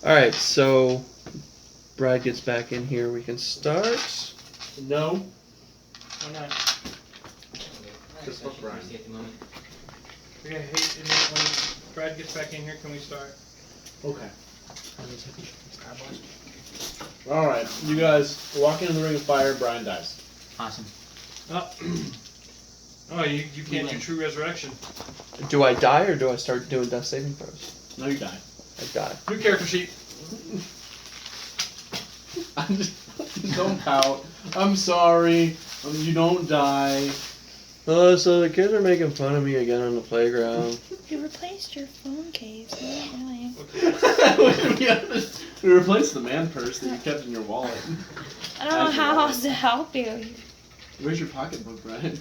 Alright, so Brad gets back in here. We can start. No. Why not? Just fuck Brian. Okay, hey, and then when Brad gets back in here, can we start? Okay. Alright, you guys walk into the ring of fire, Brian dies. Awesome. Oh, you can't do true resurrection. Do I die or do I start doing death saving throws? No, you die. I die. New character sheet. Don't pout. I'm sorry. You don't die. Oh, so the kids are making fun of me again on the playground. You replaced your phone case. Really? We replaced the man purse that you kept in your wallet. I don't know how else to help you. Where's your pocketbook, Brian?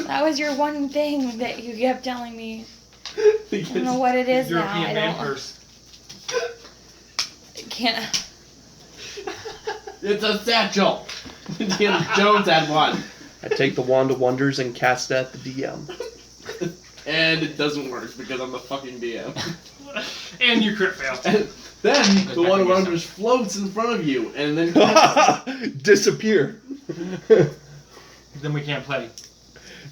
That was your one thing that you kept telling me. I don't know what it is now. European I man don't. purse. Can't. It's a satchel. Indiana Jones had one. I take the Wand of Wonders and cast it at the DM. And it doesn't work because I'm the fucking DM. And you crit fail. And then the Wand of Wonders floats in front of you and then Disappear. Then we can't play.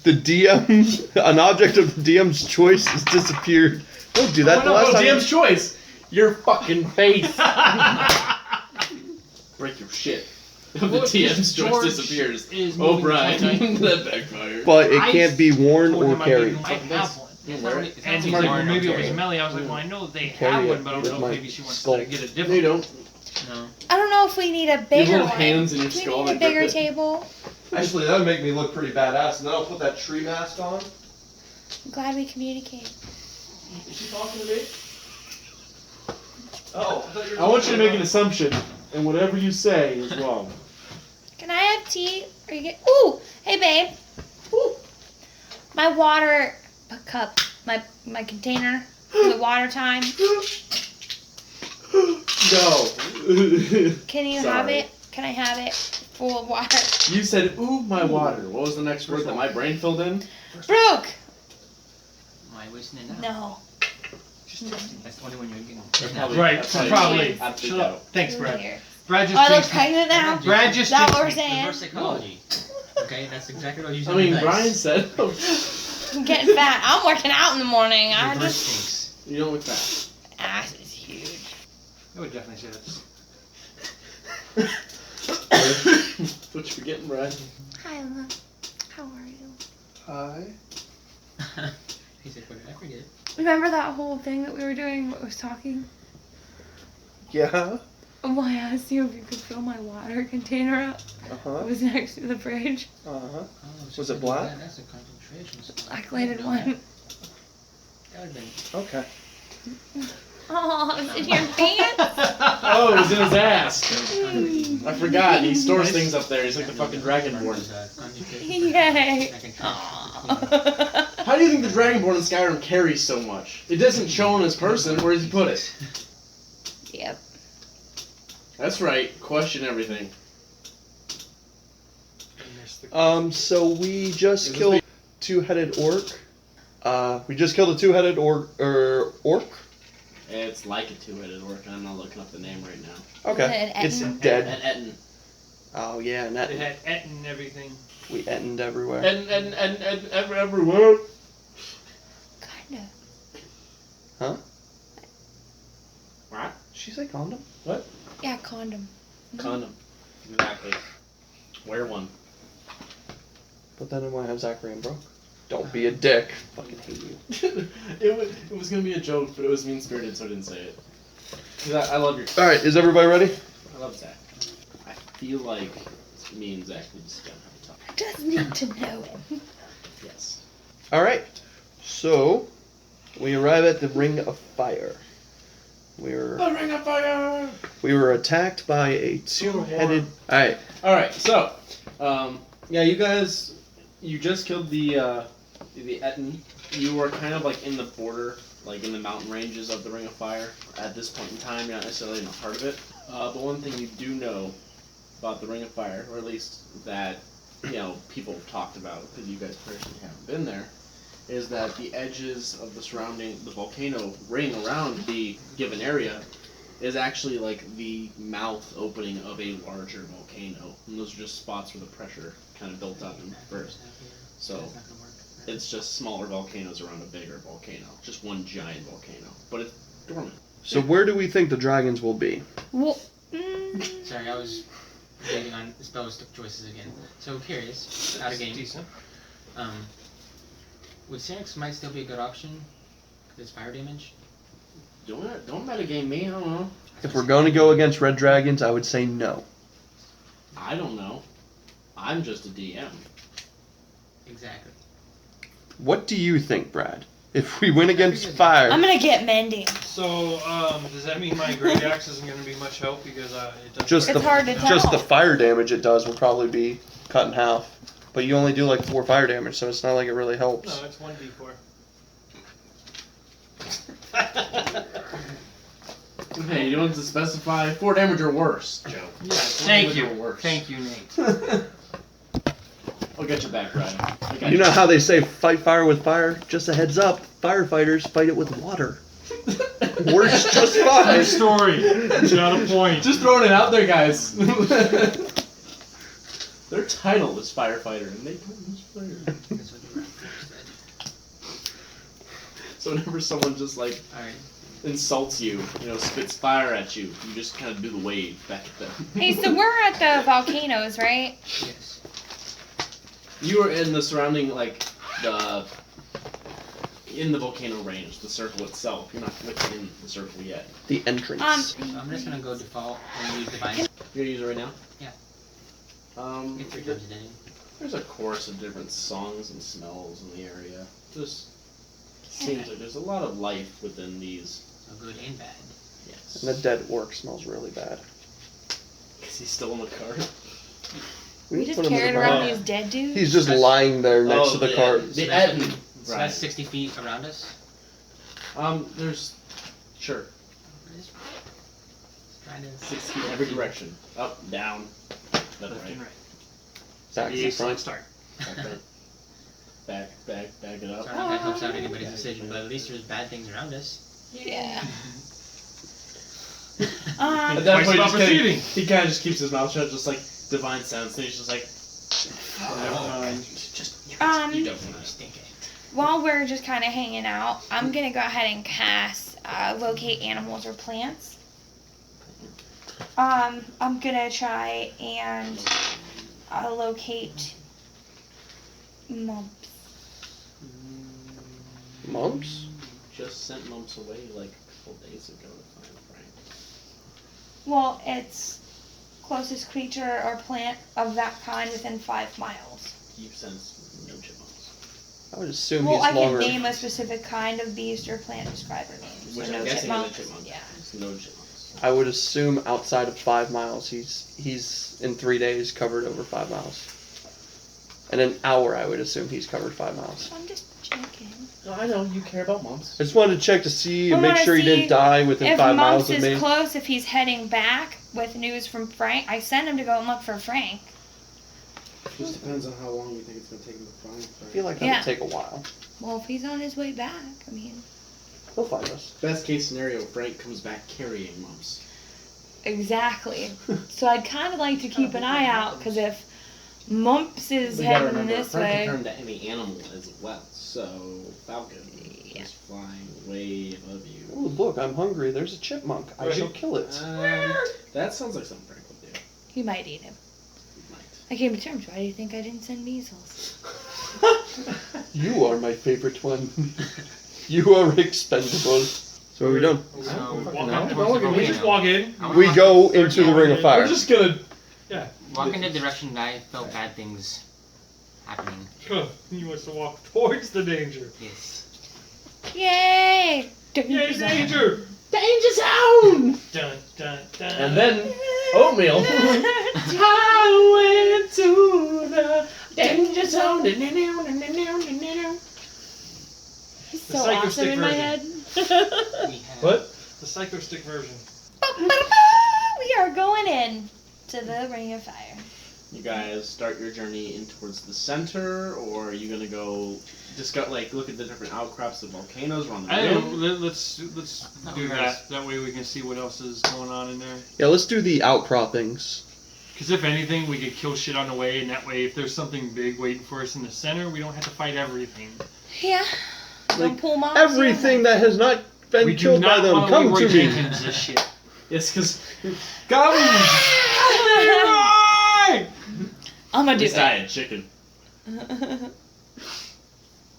The DM, an object of the DM's choice has disappeared. Don't do that. Oh, no, DM's choice. Your fucking face. Break your shit. The DM's choice disappears. Oh, Brian, that backfired. But it can't be worn told or him carried. I have one. It's Where? not really- it's And not he's really like, worn or maybe it was carried. Melly. I was like, well, I know they Carry have it one, but I don't with know my if maybe she wants skull. to get a No, different you don't. No. I don't know if we need a bigger little one. hands in your Do we skull need a and bigger grip it. table? Actually, that would make me look pretty badass. And then I'll put that tree mask on. I'm glad we communicate. Is she talking to me? Oh, I want you to make an assumption, and whatever you say is wrong. Can I have tea? Or you get? Ooh, hey babe. Ooh. My water cup, my container for the water time. No. Can you have it? Can I have it full of water? You said, ooh, my water. What was the next word that my brain filled in? Brooke. Am I wasting it now? No. Just testing. That's the only one you're getting. Right, That's how probably. you have to Shut go. up. Thanks, Brad. Here. Brad Oh, just I look jinxed me. pregnant now. Brad just Is that what we're jinxed me. saying? Reverse psychology. Okay, that's exactly what I was I using. mean, Brian said, I'm getting fat. I'm working out in the morning. I Reverse just jinx. you don't look fat. ass is huge. I would definitely say that's. What you forgetting, Brian? Hi, love. How are you? Hi. He said, what did I forget? Remember that whole thing that we were doing? What was talking? Yeah. Well, I asked you if you could fill my water container up. Uh-huh. It was next to the fridge. Uh-huh. Oh, Was it black? That's a concentration spot. Black lighted No, one. That would have been. Okay. Oh, it's in your pants? Oh, it was in his ass. I I forgot. He stores things up there. He's like the fucking Dragonborn. Yay. How do you think the Dragonborn in Skyrim carries so much? It doesn't show on his person. Where does he put it? Yep. That's right. Question everything. So we just killed two-headed orc. We just killed a two-headed orc. It's like a two-headed orc, and I'm not looking up the name right now. Okay. An It's Etten? dead. An Etten. Oh yeah, and It that had et and everything. we ettened everywhere. And everywhere. Kind of. Huh? What? Did she say condom? Yeah, condom. Condom. Exactly. Wear one. But then I want to have Zachary and Brooke. Don't be a dick. Fucking hate you. it was gonna be a joke, but it was mean-spirited, so I didn't say it. 'Cause I love your. All right, is everybody ready? I love Zach. I feel like me and Zach need to sit down and have a talk. Just need to know it. Yes. All right. So we arrive at the Ring of Fire. The Ring of Fire. We were attacked by a two-headed. All right. All right. So, yeah, you guys, you just killed the Etten. You were kind of like in the border, like in the mountain ranges of the Ring of Fire at this point in time. You're not necessarily in the heart of it. But one thing you do know about the Ring of Fire, or at least that people have talked about, because you guys personally haven't been there, is that the edges of the volcano ring around the given area is actually like the mouth opening of a larger volcano. And those are just spots where the pressure kind of built up and burst. So it's just smaller volcanoes around a bigger volcano. Just one giant volcano. But it's dormant. So where do we think the dragons will be? Well, Sorry, I was waiting on spell choices again. So curious, out of game. Decent. Would Syrinx might still be a good option? Because it's fire damage? Don't metagame me, I don't know. If we're going to go against red dragons, I would say no. I don't know. I'm just a DM. Exactly. What do you think, Brad? If we win against fire, I'm gonna get mending. So, does that mean my great axe isn't going to be much help because it does Just It's hard to tell. just the fire damage it does will probably be cut in half. But you only do like 4 fire damage, so it's not like it really helps. No, it's 1d4. Hey, you don't have to specify 4 damage or worse, Joe. Thank you. Or worse. Thank you, Nate. I'll get you back, Brad. I got You know how they say fight fire with fire? Just a heads up, firefighters fight it with water. Works just fine. Nice story. Got a point. Just throwing it out there, guys. Their title is firefighter, and they don't use fire. That's what the raptor said. So whenever someone just like Alright. insults you, spits fire at you, you just kind of do the wave back at them. Hey, so we're at the volcanoes, right? Yes. You are in the surrounding, in the volcano range, the circle itself. You're not within the circle yet. The entrance. So I'm just gonna go default and use divine. You're gonna use it right now? Yeah. Get 3 There- times a day. There's a chorus of different songs and smells in the area. Just seems like there's a lot of life within these. So good and bad. Yes. And the dead orc smells really bad. Is he still in the cart? We need to just put him in carried the around bar. these dead dudes. He's just lying there next to the yeah. cart. The So that's Etten. So Right. that's 60 feet around us. There's. Sure. Just trying to 6 feet every direction. Up, down, left, Left right. and right. Back to the front. Start. Back it up. Sorry if that helps out anybody's decision, but at least there's bad things around us. Yeah. At that Twice point, the he proceeding. kind of just keeps his mouth shut, just like divine sounds, and he's just like, Never mind. you don't know. Stinking. While we're just kind of hanging out, I'm gonna go ahead and cast locate animals or plants. I'm gonna try and locate mumps. Mumps? Just sent Mumps away like a couple days ago to find Frank. Well, it's closest creature or plant of that kind within 5 miles. You sense no chipmunks. I would assume Well, I he's can longer. name a specific kind of beast or plant, describe their names. Which So I'm no guessing is a chipmunks. chipmunk. Yeah. It's no chipmunks. I would assume outside of 5 miles, he's in 3 days covered over 5 miles. In an hour, I would assume he's covered 5 miles. I'm just checking. No, I know, you care about Mumps. I just wanted to check to see and I make wanna sure he see didn't die within If 5 miles Mumps of is me. close, if he's heading back with news from Frank, I sent him to go and look for Frank. Just depends on how long you think it's going to take him to find Frank. I feel like that Yeah. would take a while. Well, if he's on his way back, I mean, He'll find us. Best case scenario, Frank comes back carrying Mumps. exactly. So I'd kind of like to keep an eye out, because if Mumps is We gotta heading remember, this Frank way, can turn to any animal as well. So, Falcon Yeah. is flying way above you. Oh, look, I'm hungry. There's a chipmunk. I Right. shall kill it. That sounds like something Frank would do. he might eat him. He might. I came to terms. Why do you think I didn't send measles? You are my favorite one. You are expendable. So what are we doing? So, Walk no, up towards towards the we just volcano. walk in. I wanna We walk- go into the ring of fire. We're just gonna. Walk in the direction that I felt bad things happening. He wants to walk towards the danger. Yes. Yay! Yay, danger! Danger zone! Dun, dun, dun. And then, oatmeal. Highway to the danger zone. He's The so psycho awesome stick in my version. head. We have What? The psycho stick version. We are going in to the ring of fire. You guys start your journey in towards the center, or are you gonna go discuss, like, look at the different outcrops of volcanoes around the I don't know. rim? Let's do that. That way we can see what else is going on in there. Yeah, let's do the outcroppings. Because if anything, we could kill shit on the way, and that way, if there's something big waiting for us in the center, we don't have to fight everything. Yeah. Don't Like, pull mom. Everything that has not been We do killed by not them, want come Leroy to me. Jenkins this shit. Yes, because goblins. I'm gonna do This it. diet chicken.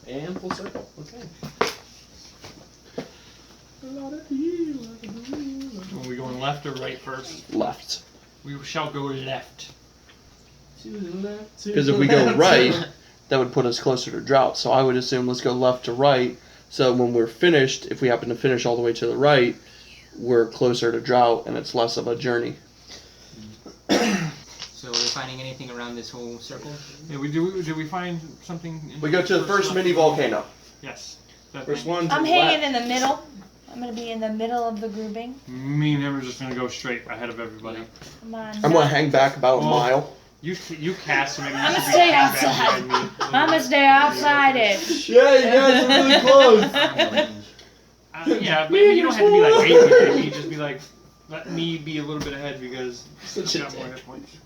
And full circle. Okay. Are we going left or right first? Left. We shall go left. Because if we go right, that would put us closer to drought. So I would assume let's go left to right. So when we're finished, if we happen to finish all the way to the right, we're closer to drought and it's less of a journey. So we're finding anything around this whole circle? Yeah, did we find something? We go to the first mini volcano. Yes. That First thing. one to I'm the hanging left. in the middle. I'm gonna be in the middle of the grouping. Me and him are just gonna go straight ahead of everybody. Come on. I'm going to hang back about a Oh. mile. You cast, so maybe you I'ma should be stay hanging back outside. behind me. I'm gonna stay outside it. Yeah, you guys are really close. Yeah, but you don't have to be like way behind me. Just be like, let me be a little bit ahead because Such I've a got more dick. hit points.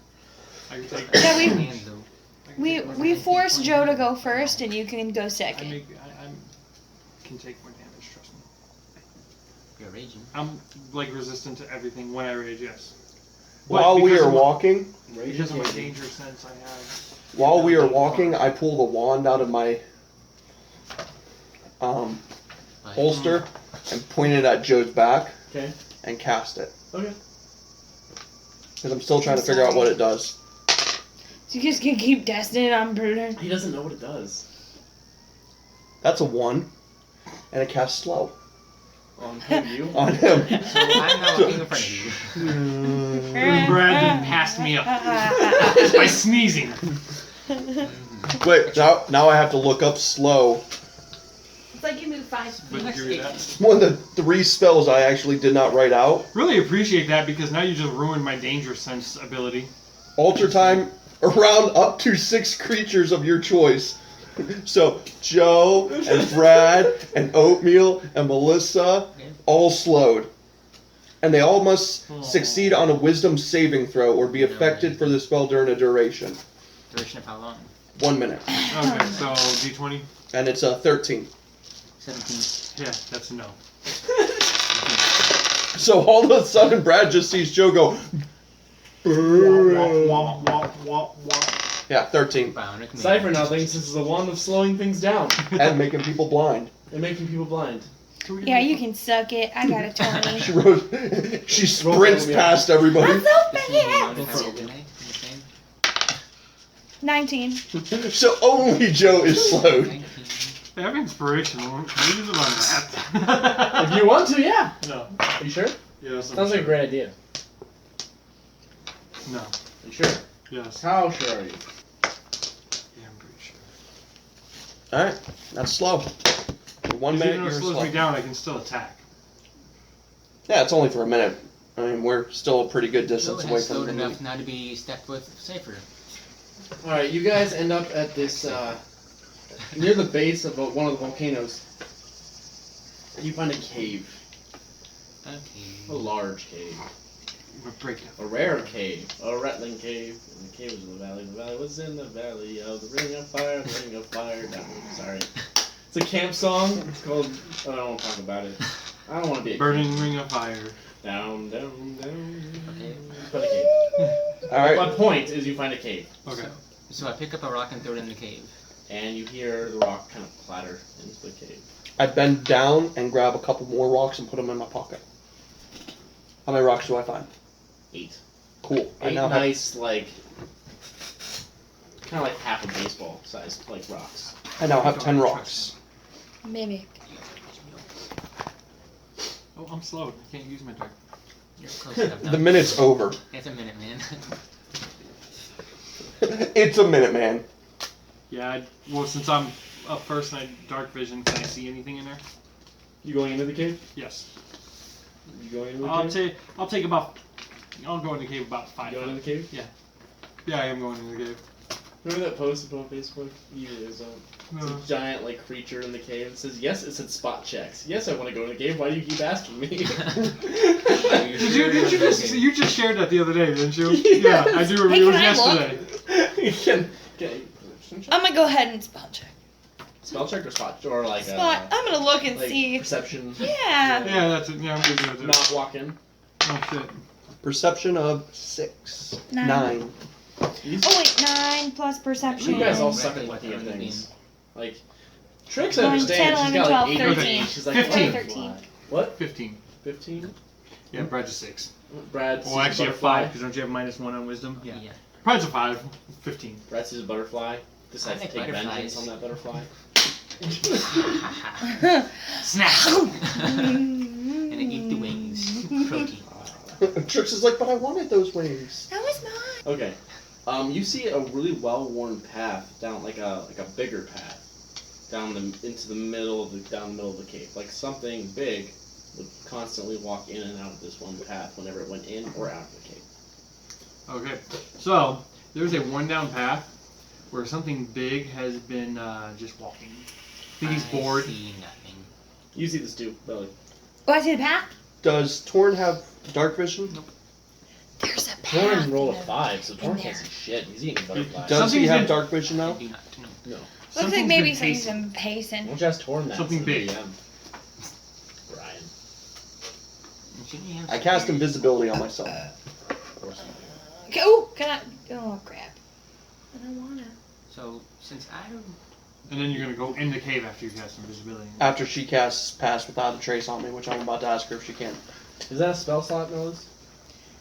I can take. Yeah, we- Man, though. I can We take more we damage. force Joe to go first, and you can go I second. can take more damage. Trust me. You're raging. I'm like resistant to everything when I rage. Yes. While we because are of my- walking, Because of my danger sense, I have. while we are walking, I pull the wand out of my But holster and point it at Joe's back Okay. and cast it. Okay. Because I'm still trying to figure out what it does. So you just gonna keep testing it on Bruder. He doesn't know what it does. That's a 1. And it casts slow On him, you. on him. So I'm now walking in front of you. And Brandon passed me up by sneezing. Wait, now I have to look up slow. It's like you move 5 But feet. you do that. One of the 3 spells I actually did not write out. Really appreciate that because now you just ruined my danger sense ability. Alter time around up to 6 creatures of your choice. So Joe and Brad and Oatmeal and Melissa all slowed. And they all must succeed on a wisdom saving throw or be affected for the spell during a duration. Duration of how long? 1 minute. Okay, so D20. And it's 13. 17. Yeah, that's a no. So all of a sudden Brad just sees Joe go. Yeah, 13. Bionic man. Cypher now thinks this is a wand of slowing things down And making people blind. and making people blind. Yeah, you can suck it. I got a 20. She sprints past everybody. I'm so This is the amount bad. of power, didn't I? Understand? 19. So only Joe is slowed. 19. I have inspiration. Can we use it on that? If you want to, yeah. No. Are you sure? Yes. Sounds like a great idea. No. Are you sure? Yes. How sure are you? Yeah, I'm pretty sure. Alright, that's slow. For 1 minute, Even though you're it slows slow. me down, I can still attack. Yeah, it's only for a minute. I mean, we're still a pretty good Joe distance away has from slowed the enough now to be stepped with Cypher. Alright, you guys end up at this, near the base of one of the volcanoes. You find a cave. A Okay. large cave. We're breaking. A rare cave. A rattling cave. And the cave is in the valley. The valley was in the valley of the ring of fire. The ring of fire. No, sorry. It's a camp song. It's called. Oh, I don't want to talk about it. I don't want to be a Burning ring of fire. Down, down, down. Okay. You find a cave. Alright, My point is you find a cave. Okay. So I pick up a rock and throw it in the cave. And you hear the rock kind of clatter into the cave. I bend down and grab a couple more rocks and put them in my pocket. How many rocks do I find? 8. Cool. I 8 now have, nice, like. Kind of like half a baseball sized, like, rocks. I now have 10 rocks. Mimic. Oh, I'm slowed. I can't use my dark. You're close enough now. The minute's over. It's a minute, man. It's a minute, man. Yeah, well, since I'm up first and I dark vision, can I see anything in there? You going into the cave? Yes. You going into the I'll cave? take. I'll go in the cave about 5 You going in the foot. cave? Yeah. Yeah, I am going in the cave. Remember that post on Facebook? It's a No. giant like creature in the cave. It says, "Yes, it said spot checks. Yes, I want to go in the cave. Why do you keep asking me?" Did you just shared that the other day, didn't you? Yes. Yeah, I do. Hey, It was can I look? yesterday. I'm gonna go ahead and spell check. Spell check or spot or like Spot. I'm gonna look and like see. perception. Yeah. Yeah, that's it. Yeah, I'm good with it. Not walk in. Oh shit. Perception of 6. Nine. 9. Oh wait, 9 plus perception. You guys all Exactly suck at what looking at they're things. Like Trix, I 9, understand. 10, She's 11, got like 12, 8 13. She's like 15. 13. What? 15. 15? Yeah, Brad's a 6. Brad. Well, sees actually a butterfly. 5, because don't you have -1 on wisdom? Yeah. Brad's a 5. 15. Brad sees a butterfly. Decides to like take butterflies. vengeance on that butterfly. Snap! And I eat the wings. Protein. Trix is like, but I wanted those wings. That was mine. Okay. You see a really well-worn path down, like a bigger path, down into the middle of the cave. Like something big would constantly walk in and out of this one path whenever it went in or out of the cave. Okay, so there's a one-down path where something big has been just walking. I think he's bored. I see nothing. You see this too, Belly. Oh, I see the path. Does Torn have dark vision? There's a path. Torn rolled a in 5, so Torn there. can't see shit. He's eating butterflies. Does he Something's have been- dark vision I now? do not know. No. Looks Something's like maybe been something's pacing. been pacing. Why don't you ask Torn that? Something instead of big. DM? Brian. Shouldn't you have I cast spears? invisibility on myself. Of course not. Okay, oh, can I? Oh crap. I don't wanna. So, since I don't... And then you're gonna go in the cave after you cast invisibility. After she casts Pass Without a Trace on me, which I'm about to ask her if she can. Is that a spell slot, Melis?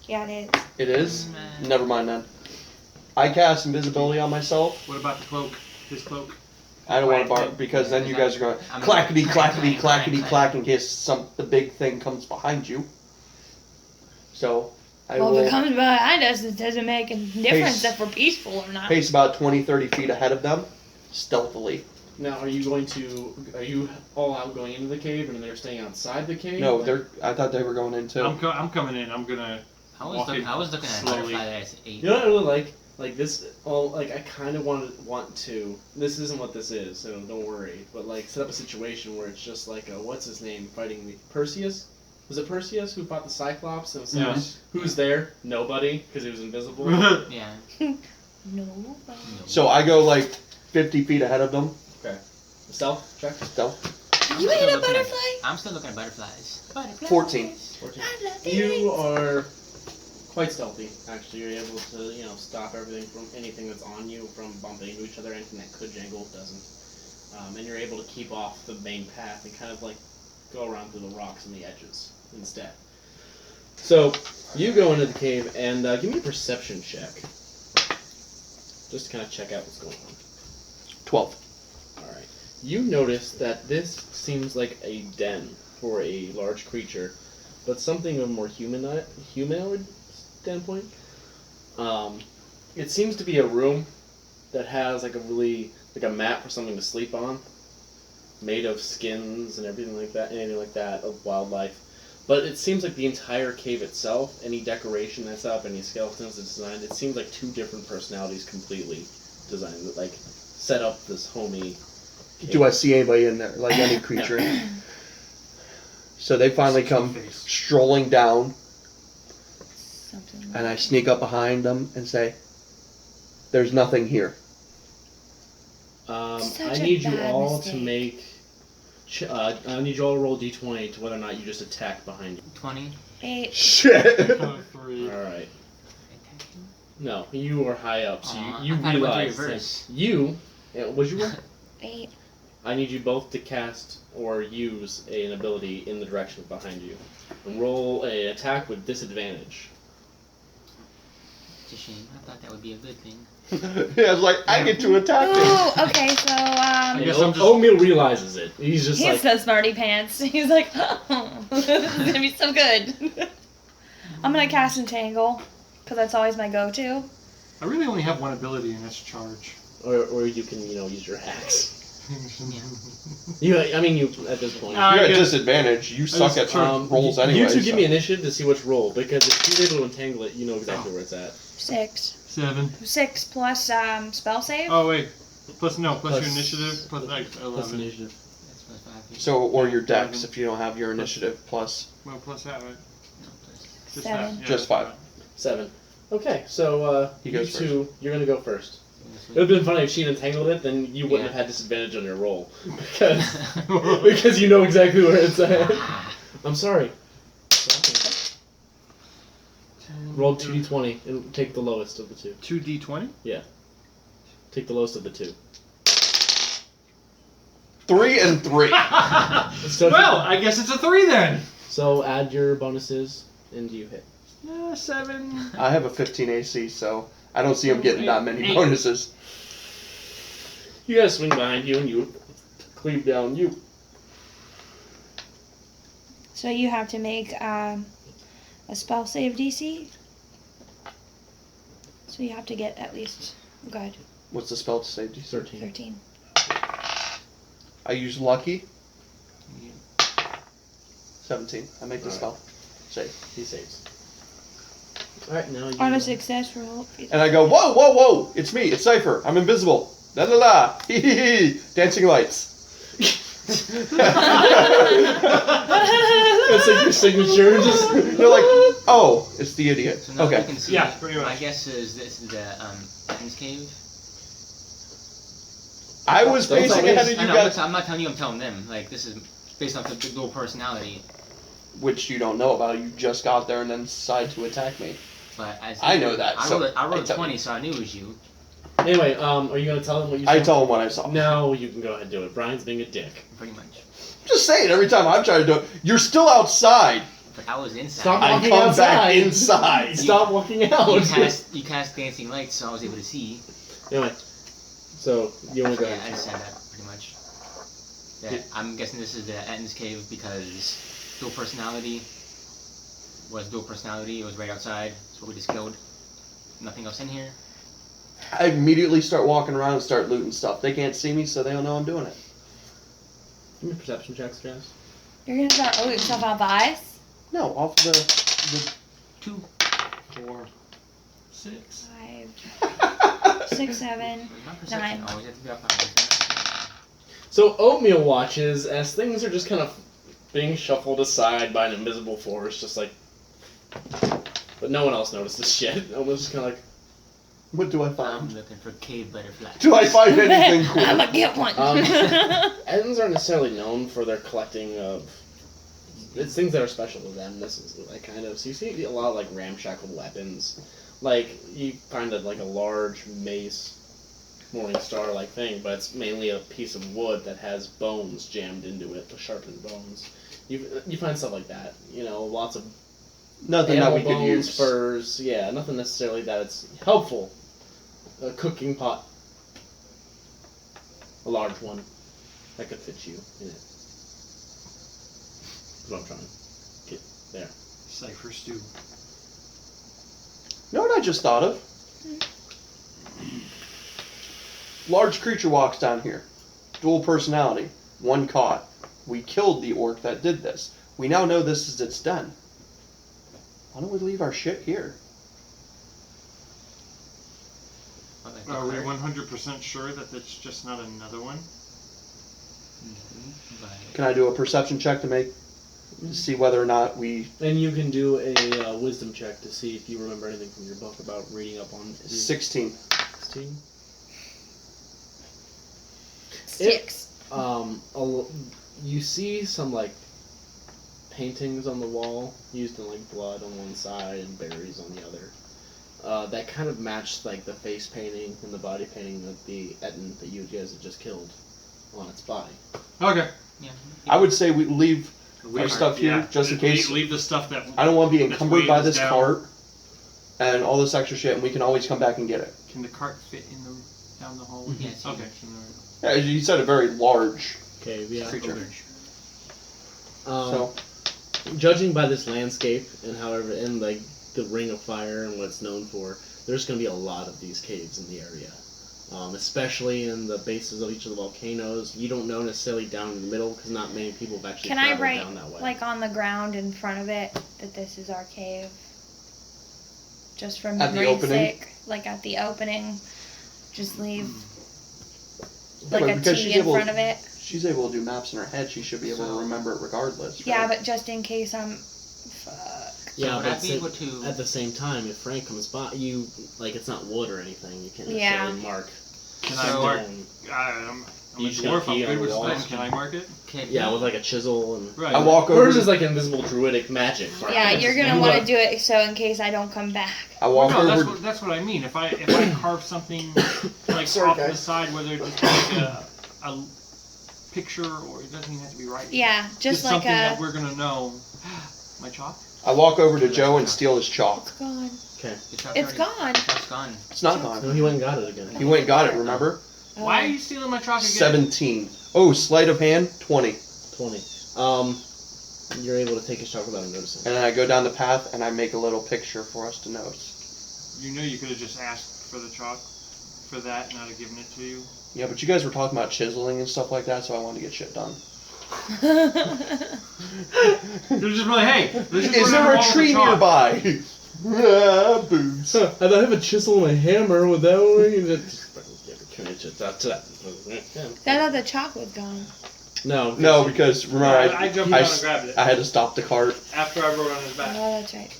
Yeah, it is. It is? Mm, Never mind then. I cast invisibility on myself. What about the cloak? His cloak? I don't want to bark because then you guys are going I'm- clackety, clackety, clank, clackety, clank, clack in case the big thing comes behind you. So I Well, if will it comes behind us, it doesn't make a difference Pace. if we're peaceful or not. pace about 20, 30 feet ahead of them, stealthily. Now, are you all out going into the cave and they're staying outside the cave? No, I thought they were going in too. I'm coming in. I'm gonna. I was Walking looking at a slowly. butterfly that I ate. You know what I really like this. Oh, like I kind of want to. This isn't what this is, so don't worry. But like set up a situation where it's just like what's his name fighting the Perseus? Was it Perseus who fought the Cyclops? And it was like, Yes. who's there? Nobody, because he was invisible. Yeah. No. So I go like 50 feet ahead of them. Stealth check. Stealth. I'm You still ate a looking at- butterfly? I'm still looking at butterflies. Butterflies. 14. 14. I love You it. are quite stealthy. Actually, you're able to stop everything from anything that's on you from bumping into each other. Anything that could jangle doesn't. And you're able to keep off the main path and kind of like go around through the rocks and the edges instead. So you go into the cave and give me a perception check, just to kind of check out what's going on. 12. All right. You notice that this seems like a den for a large creature, but something of a more humanoid standpoint. It seems to be a room that has like a mat for something to sleep on, made of skins and anything like that of wildlife. But it seems like the entire cave itself, any decoration that's up, any skeletons that's designed, it seems like two different personalities completely designed that like set up this homey. Do I see anybody in there? Like any creature? So they finally come Face. strolling down, Something. and I sneak up behind them and say, "There's nothing here." I Such a need you bad all mistake. to make. I need you all to roll d20 to whether or not you just attacked behind you. 20. 8. Shit. 3. All right. No, you are high up, so Aw, you I thought it went to realize reverse. that you. What'd you roll? 8. I need you both to cast or use an ability in the direction behind you, and roll an attack with disadvantage. It's a shame. I thought that would be a good thing. Yeah, I was like, I get to attack him. Ooh, okay, so, And guess I'm just- Oatmeal realizes it. He's just he's like, so smarty pants. He's like, oh, this is gonna be so good. I'm gonna cast Entangle, because that's always my go-to. I really only have one ability, and that's charge. or you can use your axe. Yeah. You at this point. I You're at guess- disadvantage. You suck at rolls anyway. You two give so. me initiative to see which roll, because if she's able to entangle it, you know exactly where it's at. 6. 7. 6 plus spell save. Oh wait, plus your Plus- initiative plus like Plus 11. initiative. That's plus 5. So, or your dex if you don't have your initiative plus. Well, plus that, right? No, plus. Just 7. that. Yeah, Just that's 5. 7. Okay, so He you goes two, you're gonna go first. This It would have been funny if she'd entangled it, then you wouldn't Yeah. have had disadvantage on your roll. Because you know exactly where it's at. I'm sorry. Roll 2d20 and take the lowest of the two. 2d20? Take the lowest of the two. 3 and 3. So, Well, I guess it's a 3 then. so add your bonuses and you hit. 7. I have a 15 AC, so I don't see him getting that many 8. bonuses. You guys swing behind you and you cleave down you. So you have to make a spell save DC. So you have to get at least good What's the spell to save DC? 13. 13. I use lucky. 17. I make the Alright. spell. Save. He saves. Alright, now you. On a success roll. And I go, whoa, whoa, whoa! It's me. It's Cypher. I'm invisible. La la la. Hee hee hee. Dancing lights. That's like your signature. Just They're like, oh, it's the idiot. So now Okay. you can see. Yeah, pretty much. My guess is this is the Titan's Cave. I was Don't pacing tell me. ahead of I you know, guys, I'm not telling you. I'm telling them. Like this is based off the dual personality. which you don't know about. You just got there and then decided to attack me. But as I know that, I so rolled I a tell 20, you. so I knew it was you. Anyway, are you gonna tell him what you saw? I tell him what I saw. No, you can go ahead and do it. Brian's being a dick. Pretty much. Just saying, every time I'm trying to do it, you're still outside. But I was inside. Stop I walking come outside. back inside. Stop walking out. You cast dancing lights, so I was able to see. Anyway, so you want to go Yeah, I ahead? just said that pretty much. Yeah, I'm guessing this is the Etton's Cave because dual personality was dual personality. It was right outside. That's what we just killed. Nothing else in here. I immediately start walking around and start looting stuff. They can't see me, so they don't know I'm doing it. Give me perception checks, guys. You're gonna start looting stuff off the ice? No, off the 2. 4. 6. 5, 6, 7. Not perception. 9. Always have to be up high. So Oatmeal watches as things are just kind of being shuffled aside by an invisible force, just like. But no one else notices shit. Almost just kind of like. What do I I'm find? looking for cave butterflies. Do I find anything cool? I'm gonna get one. Ettins aren't necessarily known for their collecting of. It's things that are special to them. This is like kind of. So you see a lot of like ramshackled weapons. Like you find like a large mace, Morningstar like thing, but it's mainly a piece of wood that has bones jammed into it, the sharpened bones. You find stuff like that. You know, lots of Nothing that animal we could bones, use. furs. Yeah, nothing necessarily that it's helpful. A cooking pot, a large one that could fit you in it. That's what I'm trying to get there. Cypher stew. You know what I just thought of? Large creature walks down here. Dual personality. One caught. We killed the orc that did this. We now know this is its den. Why don't we leave our shit here? What, like the Are we cart? 100% sure that it's just not another one? But Can I do a perception check to see whether or not we... And you can do a wisdom check to see if you remember anything from your book about reading up on 16. 16. 6. You see some like paintings on the wall used in like blood on one side and berries on the other. That kind of matched like the face painting and the body painting of the Ettin that you guys had just killed on its body. Okay. yeah. I would say we leave our Leave- stuff here, yeah, just in leave- case. Leave the stuff that. I don't want to be that's encumbered by weighing us this down. cart and all this extra shit, and we can always come back and get it. Can the cart fit in the down the hallway? Yes. Okay. Yeah, you said a very large Okay, yeah. creature. Um, So, Judging by this landscape and however, and like the Ring of Fire and what it's known for, there's going to be a lot of these caves in the area. Especially in the bases of each of the volcanoes. You don't know necessarily down in the middle because not many people have actually Can I traveled write, down that way. like, on the ground in front of it that this is our cave? just for At the memory's opening? sake. Like at the opening, just leave Yeah, like but a because T she's in able- front of it. She's able to do maps in her head. She should be able to remember it regardless. Yeah, right? but just in case I'm. Fuck. Yeah, would but I be able to? at the same time, if Frank comes by, you like it's not wood or anything. You can't Yeah. necessarily mark. Can So- I mark? stone. I'm You a just gotta dwarf. I'm key on good the with wall. stone. Can I mark it? Okay. Yeah, with like a chisel and. Right. I walk over. Hers is like invisible druidic magic. Mark. Yeah, you're gonna You want to look- do it so in case I don't come back. I Well, walk no, over. that's what I mean. If I carve something like Sorry, off to the guys. side, whether it's like a picture or it doesn't even have to be writing. Yeah, just like something that a. we're gonna know. My chalk. I walk over to Joe and steal his chalk. It's gone. The chalk's It's already- gone. The chalk's gone. It's not No, gone. he went and got it again. He went and got it. Remember? Why are Oh. you stealing my chalk again? 17. Oh, sleight of hand. 20. 20. You're able to take his shot without him noticing. And then I go down the path and I make a little picture for us to notice. You knew you could have just asked for the chalk for that, and I'd have given it to you. Yeah, but you guys were talking about chiseling and stuff like that, so I wanted to get shit done. You're just like, hey, this is Is where there I a want the tree chalk. nearby? Ah, boobs. I have a chisel and a hammer with that one. I thought the chalk was gone. No. No, because remember, I jumped down and grabbed it I had to stop the cart. after I rode on his Oh, back. that's right.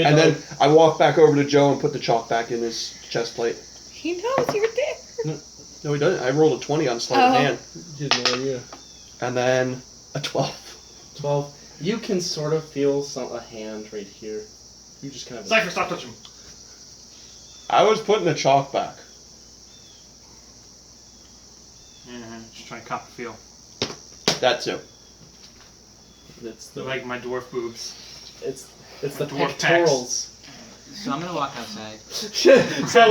And then I walk back over to Joe and put the chalk back in his chest plate. He knows you're there. No, he doesn't. I rolled a 20 on sleight Oh. of hand. He had no idea. And then a 12. 12. You can sort of feel a hand right here. You just kind of. Cypher, stop touching me. I was putting the chalk back. Just trying to cop the feel. That too. It's They're the like my dwarf boobs. it's the Dwarf pectorals. So I'm gonna walk outside. So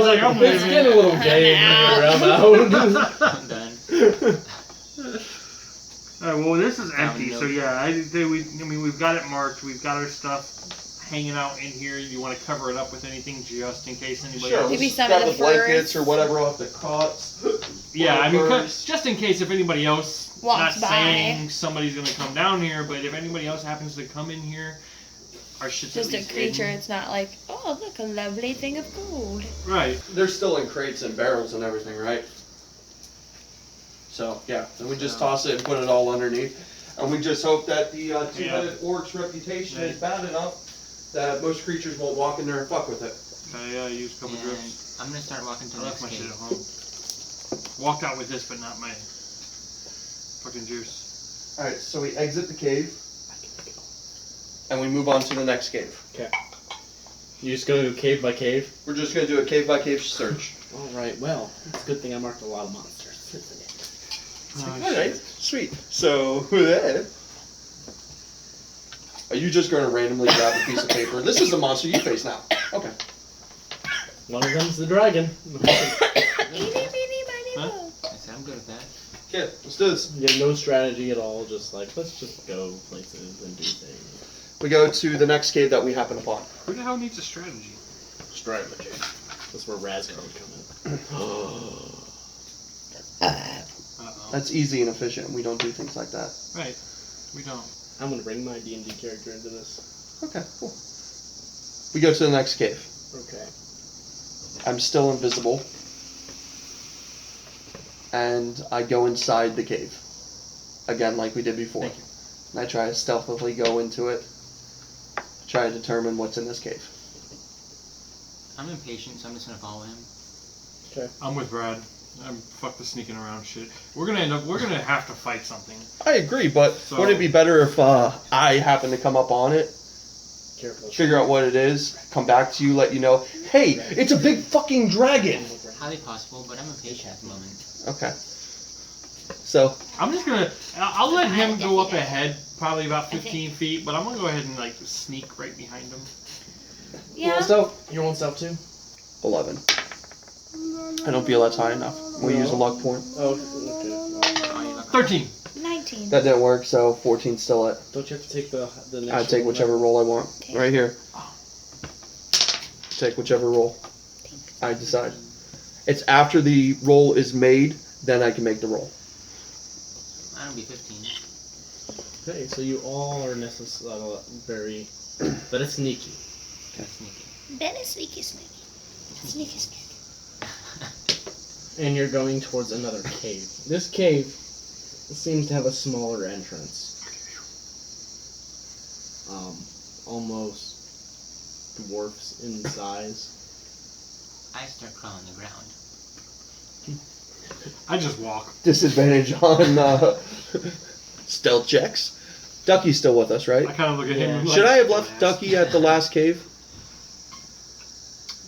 like, I'm it's leaving. getting a little gay around now. I'm done. Alright, well, this is empty, no. so yeah, I mean, we've got it marked, we've got our stuff hanging out in here. You want to cover it up with anything just in case anybody else... Maybe some grab of the the blankets furs. or whatever off the cots. Yeah, I mean, Furs. just in case if anybody else... Walks not by. saying somebody's going to come down here, but if anybody else happens to come in here, our shit's Just at a least creature. hidden. It's not like, oh, look, a lovely thing of gold. Right. They're still in crates and barrels and everything, right? So, yeah. Then we just toss it and put it all underneath. And we just hope that the two-headed orc's reputation is bad enough that most creatures won't walk in there and fuck with it. I used a couple And drips. I'm gonna start walking to I the left next my shit cave. at home. Walked out with this, but not my fucking juice. Alright, so we exit the cave. And we move on to the next cave. You just go cave by cave. We're just going to do a cave by cave search. All right. Well, it's a good thing I marked a lot of monsters. Alright, sweet. So, are you just going to randomly grab a piece of paper? This is the monster you face now. Okay. One of them's the dragon. Eeny, meeny, miny, Huh? moe. I said I'm good with that. Okay, let's do this. You have no strategy at all. Just like let's just go places and do things. We go to the next cave that we happen upon. Who the hell needs a strategy? Strategy. That's where Razgar would come in. Uh-oh. That's easy and efficient. We don't do things like that. Right. We don't. I'm gonna bring my D&D character into this. Okay, cool. We go to the next cave. Okay. I'm still invisible. And I go inside the cave. Again, like we did before. Thank you. And I try to stealthily go into it. Try to determine what's in this cave. I'm impatient, so I'm just gonna follow him. I'm with Brad. I'm fuck the sneaking around shit. We're gonna have to fight something. I agree, but So- wouldn't it be better if I happen to come up on it, Careful. figure out what it is, come back to you, let you know, hey, it's a big fucking dragon! Highly possible, but I'm impatient at the moment. Okay. So, I'm just gonna. I'll let him go up ahead, probably about 15 feet, but I'm gonna go ahead and like sneak right behind him. You want Yeah. stealth? You want stealth too? 11. I don't feel that's high enough. We use a luck point. Oh, okay. Oh, you look 13. 19. That didn't work, so 14 still it. Don't you have to take the next I take roll whichever roll I want. Right here. Take whichever roll I decide. It's after the roll is made, then I can make the roll. That'll be 15. Okay, so you all are necessarily very, but it's sneaky. That's sneaky. Ben is sneaky, sneaky. Sneaky, sneaky. And you're going towards another cave. This cave seems to have a smaller entrance. Almost dwarfs in size. I start crawling on the ground. I just walk. Disadvantage on stealth checks. Ducky's still with us, right? I kind of look at him. Yeah. Like, Should I have left "Dumbass." Ducky at the last cave?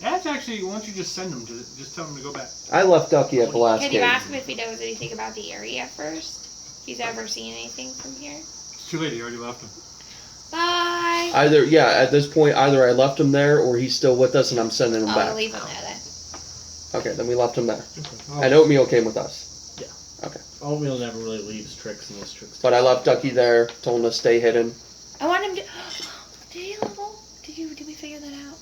That's actually. Why don't you just send him to? Just tell him to go back. I left Ducky at the last Can you cave. ask him if he knows anything about the area first? If he's ever seen anything from here? It's too late. He already left him. Bye. Either, yeah, at this point, either I left him there or he's still with us and I'm sending him I'll back. leave him there then. Okay, then we left him there. Oh. And Oatmeal came with us. Oatmeal never really leaves tricks unless tricks. But I left Ducky there, told him to stay hidden. I want him to. Did he level? Did we figure that out?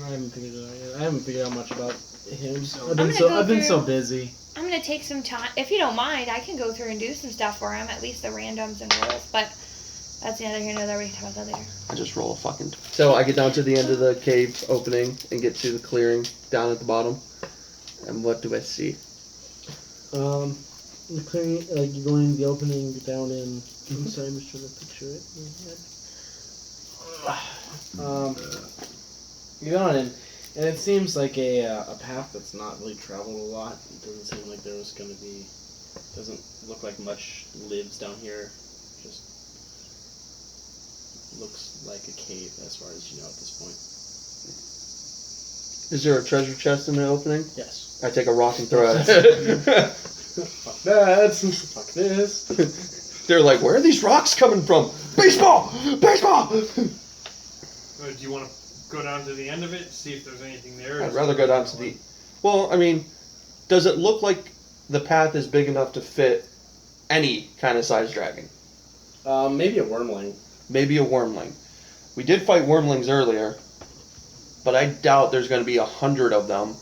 I haven't figured it out yet. I haven't figured out much about him. So- I've I'm been gonna go so through- busy. I'm gonna take some time. If you don't mind, I can go through and do some stuff for him, at least the randoms and rolls. But that's neither here nor there. We can talk about that later. I just roll a fucking. So I get down to the end of the cave opening and get to the clearing down at the bottom. And what do I see? You're clearing, like you're going to the opening down in. I'm sorry, I'm just trying to picture it in my head. You're on in, and it seems like a path that's not really traveled a lot. It doesn't seem like there was going to be. Doesn't look like much lives down here. Just looks like a cave as far as you know at this point. Is there a treasure chest in the opening? Yes. I take a rock and throw it. Fuck that. Fuck this. They're like, where are these rocks coming from? Baseball! Baseball! Do you want to go down to the end of it, see if there's anything there? I'd rather go down to the. Well, I mean, does it look like the path is big enough to fit any kind of size dragon? Maybe a wormling. Maybe a wormling. We did fight wormlings earlier, but I doubt there's going to be 100 of them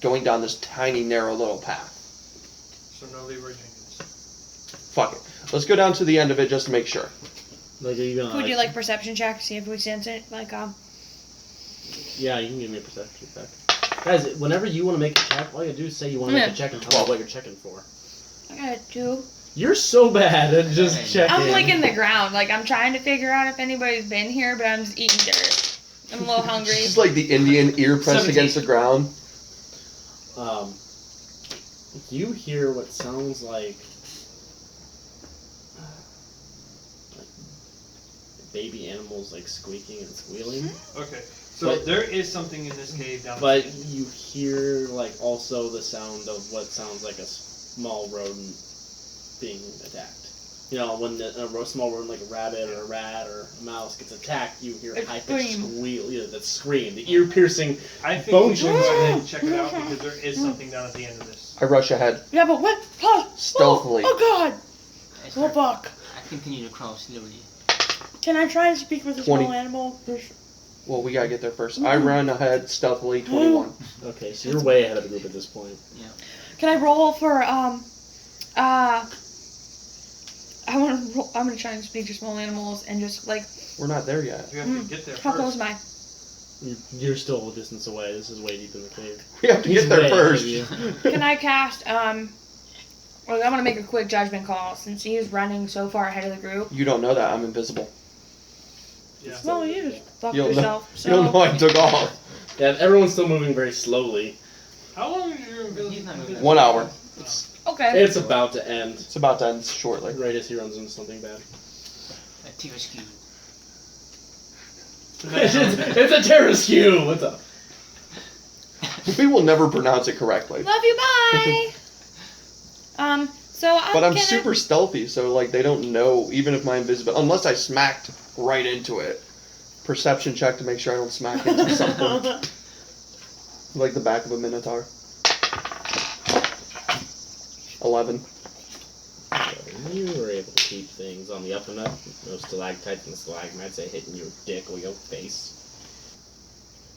going down this tiny, narrow little path. So no Leroy Jenkins. Fuck it. Let's go down to the end of it just to make sure. Like, are you gonna? Would you like perception check? See if we sense it. Like Yeah, you can give me a perception check. Guys, whenever you want to make a check, all you do is say you want to make a check and tell me what you're checking for. I got a 2. You're so bad at just checking. I'm like in the ground. Like I'm trying to figure out if anybody's been here, but I'm just eating dirt. I'm a little hungry. It's just like the Indian ear pressed 17. against the ground. You hear what sounds like baby animals like squeaking and squealing. Okay, so But- there is something in this cave down But there. you hear like also the sound of what sounds like a small rodent being attacked. You know, when a small rodent like a rabbit or a rat or a mouse gets attacked, you hear a A high-pitched scream. squeal. Yeah, that scream, the ear-piercing. I think bone we should chunks. go ahead and check it out because there is something down at the end of this. I rush ahead. Yeah, but what? Oh, Stealthily. Oh God! I, Oh start, fuck! I continue to crawl slowly. Can I try to speak with a 20. small animal? Well, we gotta get there first. I run ahead stealthily, 21. Okay, so you're way ahead of the group at this point. Can I roll for I want to. I'm gonna try and speak to small animals and just like. We're not there yet. You have to get there How close first. am I? You're still a distance away. This is way deep in the cave. We have to He's get there way first. ahead of you. Can I cast Well, I'm gonna make a quick judgment call since he's running so far ahead of the group. You don't know that. I'm invisible. Yeah. Well, you just fuck You'll know- yourself. You don't know I took off. Yeah, everyone's still moving very slowly. How long is your He's not moving. 1 hour. Okay. It's about to end. It's about to end shortly. Right as he runs into something bad. A T-rescue. it's a terrascue! What's up? We will never pronounce it correctly. Love you. Bye. So I'm. But I'm gonna- super stealthy, so like they don't know even if my invisible unless I smacked right into it. Perception check to make sure I don't smack into something. Like the back of a minotaur. 11. You were able to keep things on the up and up. No stalactites and stalagmites ain't hitting your dick or your face.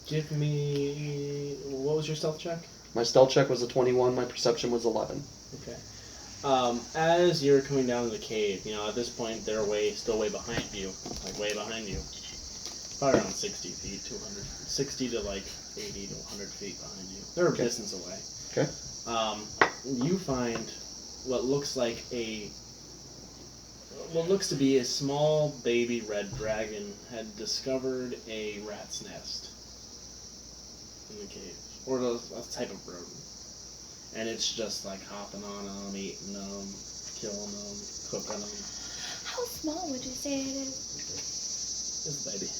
Give me... What was your stealth check? My stealth check was a 21, my perception was 11. Okay. As you're coming down the cave, you know, at this point they're still way behind you. Like way behind you. Probably around 60 feet, 200, 60 to like 80 to 100 feet behind you. They're a Okay. distance away. Okay. You find what looks to be a small baby red dragon had discovered a rat's nest in the cave, or a type of rodent, and it's just like hopping on them, eating them, killing them, cooking them. How small would you say it is? It's a baby.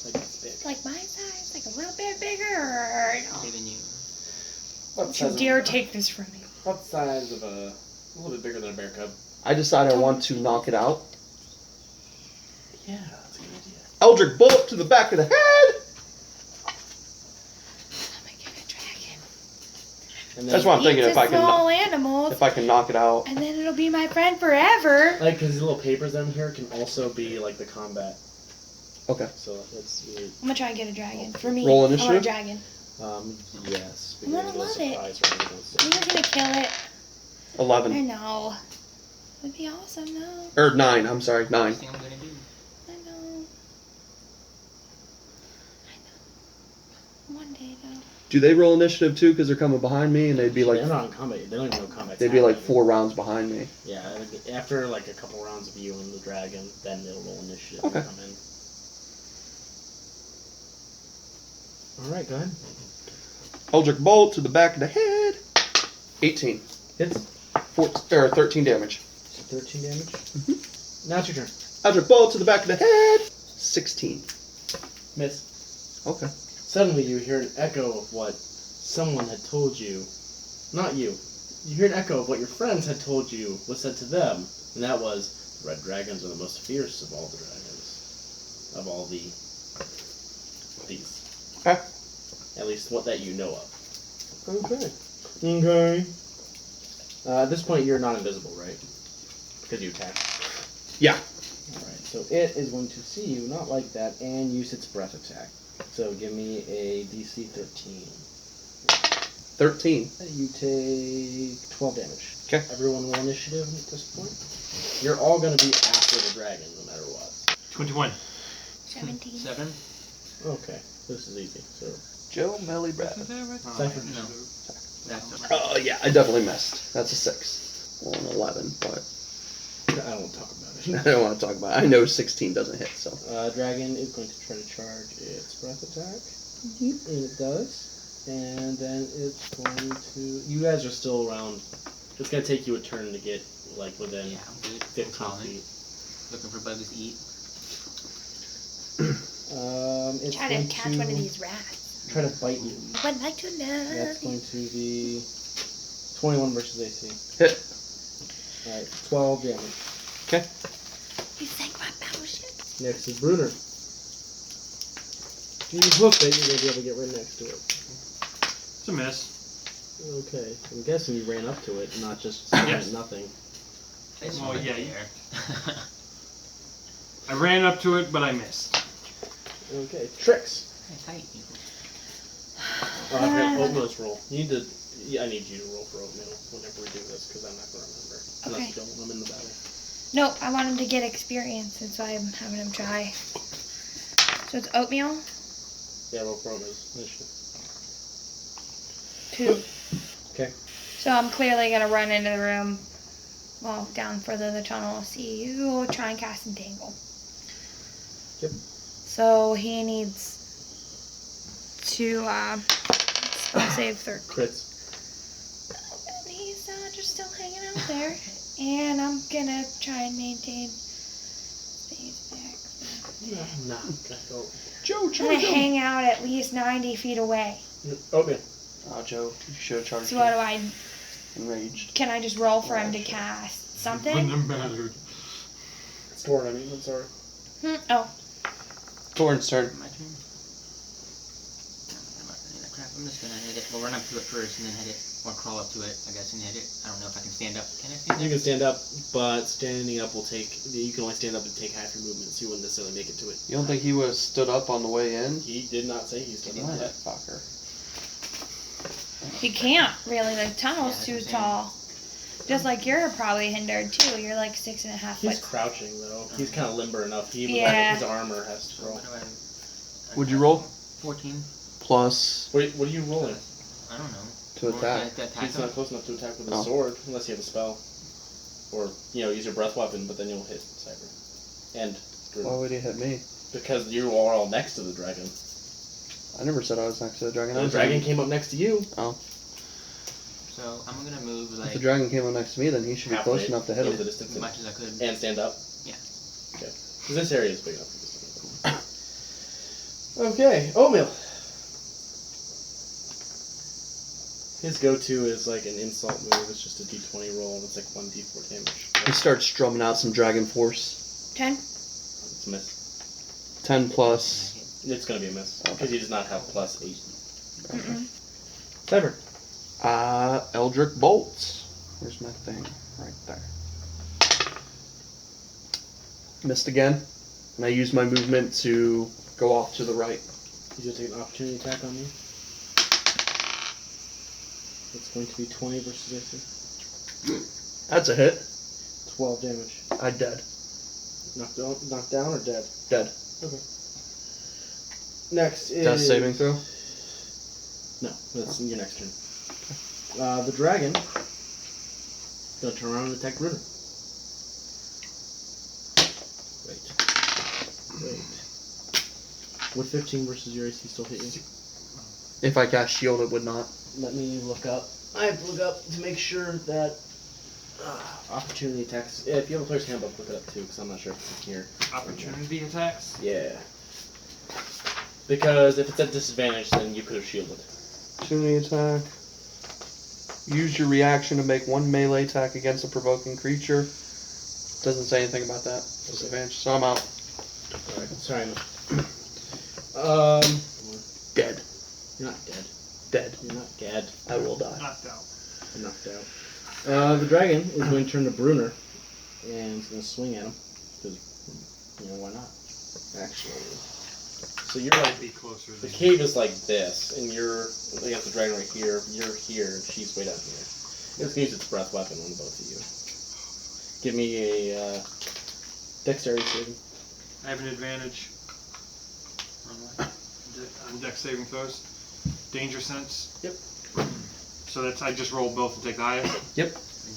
Like it's big. Like my size? Like a little bit bigger, or no? Bigger than you. What Don't you size dare of, take this from me. what size of a little bit bigger than a bear cub? I decide I want to knock it out. Yeah, that's a good idea. Eldritch Bolt to the back of the head. I'm gonna get a dragon. And That's what I'm thinking. Eats If the I can, small animals, if I can knock it out. and then it'll be my friend forever. Like, because these little papers down here can also be like the combat. Okay. So that's weird. I'm gonna try and get a dragon. For me, Roll I want a initiative? dragon. Yes. I'm gonna because love it. supplies are really good. You're gonna kill it. I 11 know. Would be awesome, though. or 9. I'm sorry, 9. First thing I'm gonna do. I know. One day, though. Do they roll initiative too? Because they're coming behind me, and they'd be like, They're not in combat. They don't even know combat. they'd be like 4 rounds behind me. Yeah, after like a couple rounds of you and the dragon, then they'll roll initiative Okay. and come in. Alright, go ahead. Eldritch Bolt to the back of the head. 18. Hits. 13 damage. So 13 damage. Now it's your turn. Eldritch Bolt to the back of the head. 16. Miss. Okay. Suddenly you hear an echo of what someone had told you. Not you. You hear an echo of what your friends had told you was said to them. And that was, the red dragons are the most fierce of all the dragons. Of all these. Okay. At least what that you know of. Okay. Okay. At this point, you're not invisible, right? Because you attack. Yeah. Alright, so it is going to see you, not like that, and use its breath attack. So give me a DC 13. 13. You take 12 damage. Okay. Everyone roll initiative at this point. You're all going to be after the dragon, no matter what. 21. 17. 7. Okay, this is easy. So, Joe Melly Brad. Cypher. No. That's Oh, yeah, I definitely missed. That's a 6. Well, an 11, but I don't want to talk about I it. don't want to talk about it. I know 16 doesn't hit, so. Dragon is going to try to charge its breath attack. And it does. And then it's going to... You guys are still around. It's going to take you a turn to get, like, within Yeah, I'm good. 15 Calling. feet. Looking for bugs to eat. It's Try going to catch one of these rats. Try to bite you. I would like to know. That's going to be 21 versus AC. Hit. Alright, 12 damage. Okay. You sank my battleship. Next is Bruner. If you hook it, you're going to be able to get right next to it. It's a miss. Okay, I'm guessing you ran up to it, not just sitting Yes. at nothing. It's Oh, right yeah, there. I ran up to it, but I missed. Okay, tricks. Very tight, people. Okay, oatmeal's roll. You need to. Yeah, I need you to roll for oatmeal whenever we do this, because I'm not going to remember. Unless Okay. you don't want him in the battle. No, I want him to get experience, that's why I'm having him try. So it's oatmeal. Yeah, roll for oatmeal's initiative. 2. Okay. So I'm clearly gonna run into the room, well, down further the tunnel, see you, try and cast Entangle. Yep. So he needs to, spell save 13. Crits. And he's just still hanging out there. And I'm gonna try and maintain space back. Nah, go. Joe, I'm gonna hang out at least 90 feet away. Oatmeal. Oh, Joe, you should have charged So what do I, enraged. can I just roll for him to cast something? Wouldn't have mattered. It's Torn, I mean, I'm sorry. Oh, Torrance turn. My turn. I'm not gonna do that crap. I'm just gonna hit it. We'll run up to it first and then hit it. Or crawl up to it, I guess, and hit it. I don't know if I can stand up. Can I stand You up? can stand up, but standing up will take. You can only stand up and take half your movement, so you wouldn't necessarily make it to it. You don't think he would have stood up on the way in? He did not say he stood up yet. Motherfucker. you can't really, the tunnel's Yeah, too that's what I'm tall. Just like you're probably hindered too, you're like 6.5 He's foot. crouching though. He's kind of limber enough. He Yeah. his armor has to So roll. what do I... Would you roll? 14. Plus What are you rolling? I don't know. to attack. He's not close enough to attack with a Oh. sword unless you have a spell, or use your breath weapon, but then you'll hit Cyber. And Why would he hit me? because you are all next to the dragon. I never said I was next to the dragon. I The was dragon came up next to you. So I'm gonna move If like the dragon came up next to me, then he should be close Halfway enough to hit into him. the distance as much as I could. and stand up. Yeah. Okay. Because this area is big enough for you to stand up. Okay, Oatmeal. His go-to is like an insult move. It's just a d20 roll, and it's like 1d4 damage. He starts drumming out some dragon force. 10. It's a miss. 10 plus. It's gonna be a miss because Okay. he does not have +8. Mm-mm. Cyber. Eldritch bolts. Where's my thing? Right there. Missed again. And I use my movement to go off to the right. He's gonna take an opportunity attack on you. It's going to be 20 versus AC. That's a hit. 12 damage. I dead. Knocked down or dead? Dead. Next is... Death saving throw? No, that's your next turn. The dragon gonna turn around and attack Ruder. Wait. Would 15 versus your AC still hit you? If I cast shield, it would not. Let me look up. I have to look up to make sure that opportunity attacks. Yeah, if you have a player's handbook, look it up too, because I'm not sure if it's in here. Opportunity attacks. Yeah. Because if it's at disadvantage, then you could have shielded. Opportunity attack. Use your reaction to make one melee attack against a provoking creature. Doesn't say anything about that. Disadvantage. So I'm out. Alright, sorry. Dead. You're not dead. Dead. You're not dead. I will die. Knocked out. You're knocked out. The dragon is going to turn to Brunner, and he's going to swing at him. Because, why not? Actually. So you're like, Be closer. the Than cave is like this, and you're, you got the dragon right here, you're here, and she's way down here. It's going to use its breath weapon on both of you. Give me a dexterity saving. I have an advantage on dex saving throws. Danger sense. Yep. So that's I just rolled both to take the highest. What'd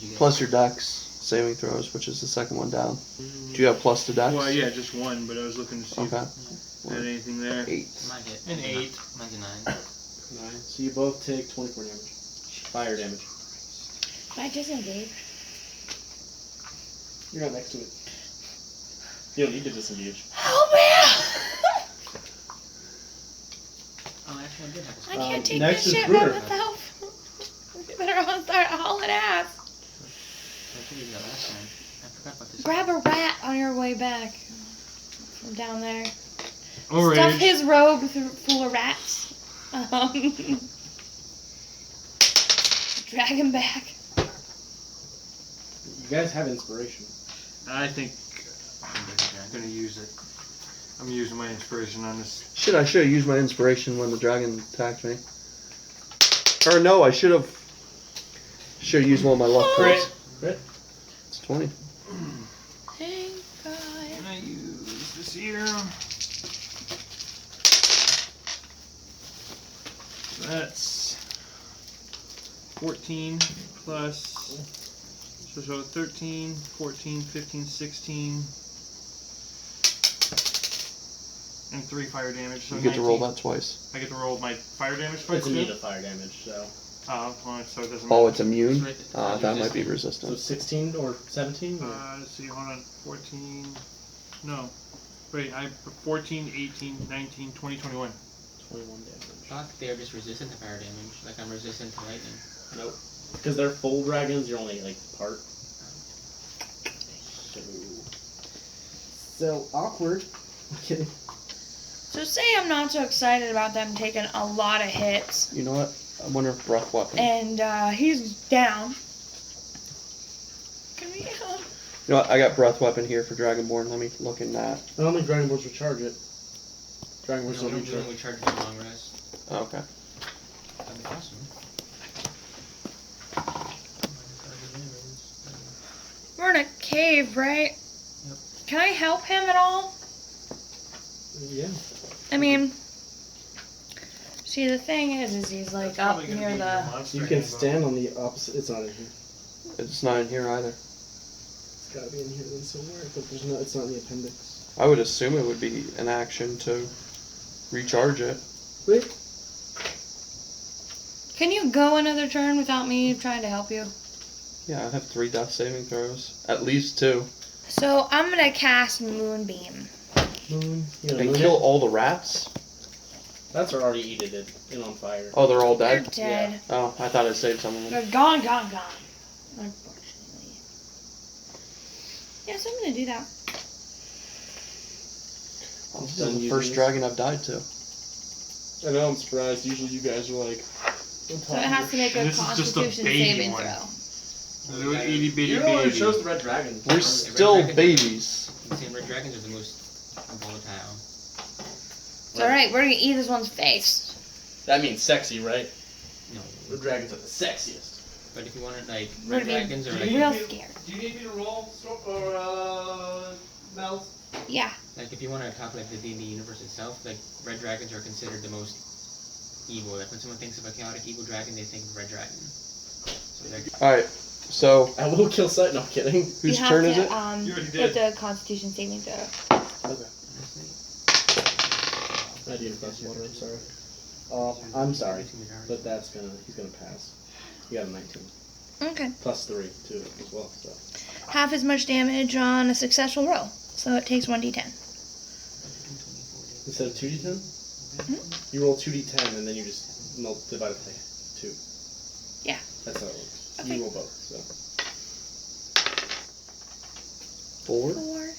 you get? Plus your dex saving throws, which is the second one down. Do you have plus to dex? Well, yeah, just one, but I was looking to see Okay. if I had anything there. 8. Might hit. An 8. Mine's a 9. 9. So you both take 24 damage. Fire damage. Can I disengage? You're not next to it. You don't need to disengage. Help me! Oh, actually, I did have a I spell. can't take next this is shit by Bruder. myself. You better all start hauling ass. I should have used that last time. I forgot about this. Grab a rat on your way back from down there. Oh, Stuff rage. his robe full of rats. Drag him back. You guys have inspiration. I think I'm gonna use it. I'm using my inspiration on this. Shit, I should have used my inspiration when the dragon attacked me. Or no, I should have used one of my luck points. Crit. It's 20. Thank God. Can I use this here? That's 14 plus. So 13, 14, 15, 16. And 3 fire damage. So You get to roll 19. that twice. I get to roll my fire damage twice It's too? immune to fire damage, so. Oh, well, so it doesn't Oh, matter. it's immune? It's That might be So resistant. 16 or 17? Or? Let's see, hold on. 14. No. Wait, 14, 18, 19, 20, 21. 21 damage. I thought they were just resistant to fire damage, like I'm resistant to lightning. Nope. Because they're full dragons, you're only like part. So awkward. I'm kidding. So say I'm not so excited about them taking a lot of hits, You know what? I wonder if breath weapon. and he's down. Can we? You know what? I got breath weapon here for Dragonborn. Let me look in that. I don't think Dragon Balls recharge it. Dragon No, Balls we don't don't recharge. we charge for long rest. Oh, okay. That'd be awesome. We're in a cave, right? Yep. Can I help him at all? Yeah. I mean, See, the thing is he's like up near the. You can stand on the opposite. It's not in here. It's not in here either. It's gotta be in here then somewhere, but there's no. It's not in the appendix. I would assume it would be an action to recharge it. Wait. Can you go another turn without me trying to help you? Yeah, I have 3 death saving throws. At least 2. So I'm gonna cast Moonbeam. Moon. You know, And moon kill it? all the rats? That's already eaten it and on fire. Oh, they're all They're dead? dead. Oh, I thought I saved some of them. They're gone. Unfortunately. Yeah, so I'm gonna do that. Oh, this Done is the using first this? dragon I've died to. I know, I'm surprised. Usually you guys are like. So it has to make a This is just a Constitution baby saving one. throw. Little itty bitty You're the one who baby. chose the red dragon. We're still babies. The same red dragons are the most volatile. It's alright, we're gonna eat this one's face. That means sexy, right? No. The dragons are the sexiest. But if you want it like We're red gonna be dragons or real like, scared. Do you need me to roll Mel? Yeah. like if you want to talk like the D&D universe itself, like red dragons are considered the most evil. Like when someone thinks of a chaotic evil dragon, they think red dragon. So they're Alright, so I will kill Sight. No, I'm kidding. whose you have turn to, is it? You already Hit did. the Constitution saving throw. Okay. I did plus 1. I'm sorry. I'm sorry, but that's gonna. He's gonna pass. You got a 19. Okay. Plus 3 too as well. So. Half as much damage on a successful roll. So it takes 1d10. Instead of 2d10, you roll 2d10 and then you just divide it by 2. Yeah. That's how it works. Okay. You roll both. So. 4? 4.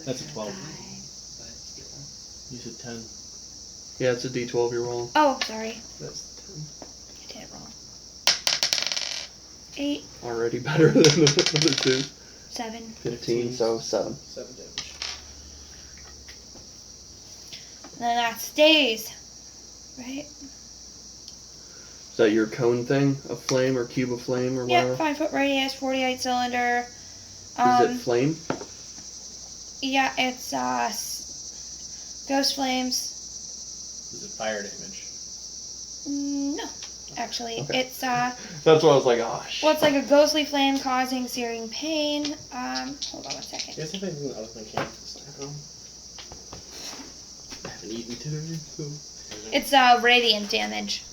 That's a 12. You said 10. Yeah, it's a d12 you're rolling. Oh, sorry. That's I did it wrong. 8, Already better than the other 2. 7. 15, so 7. 7 damage. And then that stays. Right? Is that your cone thing of flame or cube of flame or whatever? Yep, 5 foot radius, 48 cylinder. Is it flame? Yeah, it's Ghost Flames. Is it fire damage? No, actually, Okay. it's That's what I was like, oh shit. well, it's like a ghostly flame causing searing pain. Hold on 1 second. You guys have anything other than camp this time? I haven't eaten today, so. It's radiant damage.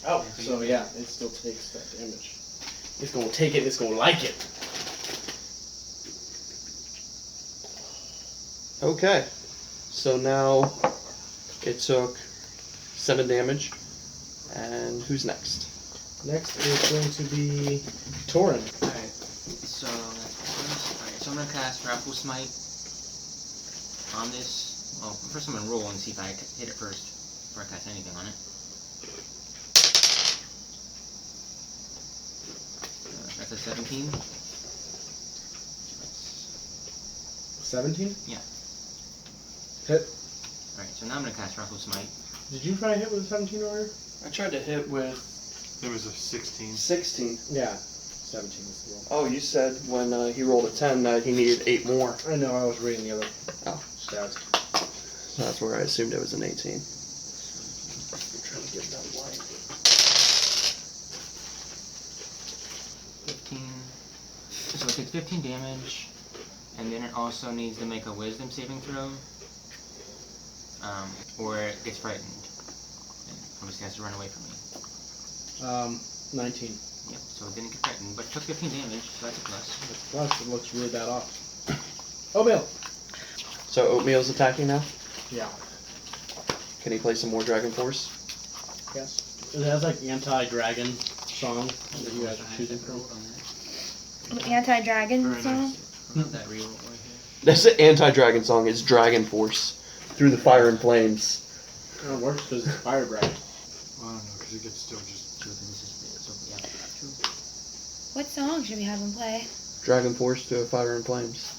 Oh, so yeah, it still takes that damage. It's gonna take it, it's gonna like it. Okay. So now it took 7 damage. And who's next? Next is going to be Torin. Alright, so that's first. Alright, so I'm gonna cast Grapple Smite on this. Well, first I'm gonna roll and see if I hit it first before I cast anything on it. That's a 17. 17? Yeah. Hit. Alright, so now I'm gonna cast Grapple Smite. Did you try to hit with a 17 earlier? I tried to hit with There was a 16. 16. Yeah. 17 is the roll. Oh, you said when he rolled a 10 that he needed 8 more. I know, I was reading the other Oh. stats. So that's where I assumed it was an 18. I'm trying to get that light. 15. So it takes 15 damage, and then it also needs to make a Wisdom saving throw, or it gets frightened. And obviously has to run away from me. 19. Yep, so it didn't get frightened, but it took 15 damage, so that's a plus. That's plus, it looks really bad off. Oh, Bill! So Oatmeal's attacking now? Yeah. Can he play some more Dragon Force? Yes. It has like anti-dragon song that you guys are choosing from. Anti-dragon Very song. nice. I love that reroll right here. That's the anti-dragon song. It's Dragon Force. Through the fire and flames. It works because it's fire dragon. Well, I don't know, because it gets still just. True, then this is so yeah, true. What song should we have him play? Dragon Force through the fire and flames.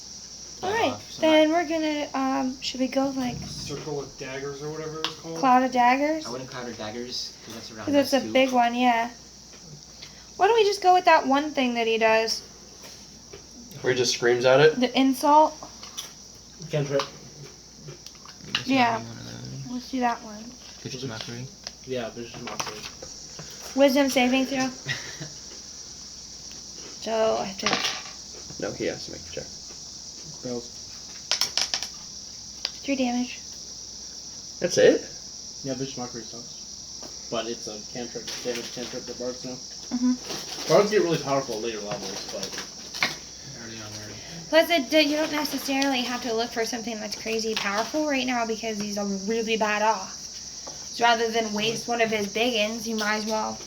Alright, So then we're gonna, should we go like Circle of daggers or whatever it's called. Cloud of Daggers? I wouldn't cloud her daggers, because that's around Because it's a us, too. big one, yeah. Why don't we just go with that one thing that he does? Where he just screams at it. The insult? Cantrip. That's Yeah. around one of those. Let's do that one. Vicious Mockery. Yeah, Vicious Mockery. Wisdom saving throw. So I have to. No, he has to make the check. Fails. 3 damage. That's it? Yeah, Vicious Mockery sucks. But it's a cantrip, damage cantrip that bards know. Mhm. Bards get really powerful at later levels, but Plus, you don't necessarily have to look for something that's crazy powerful right now because he's really bad off. So rather than waste one of his big ends, you might as well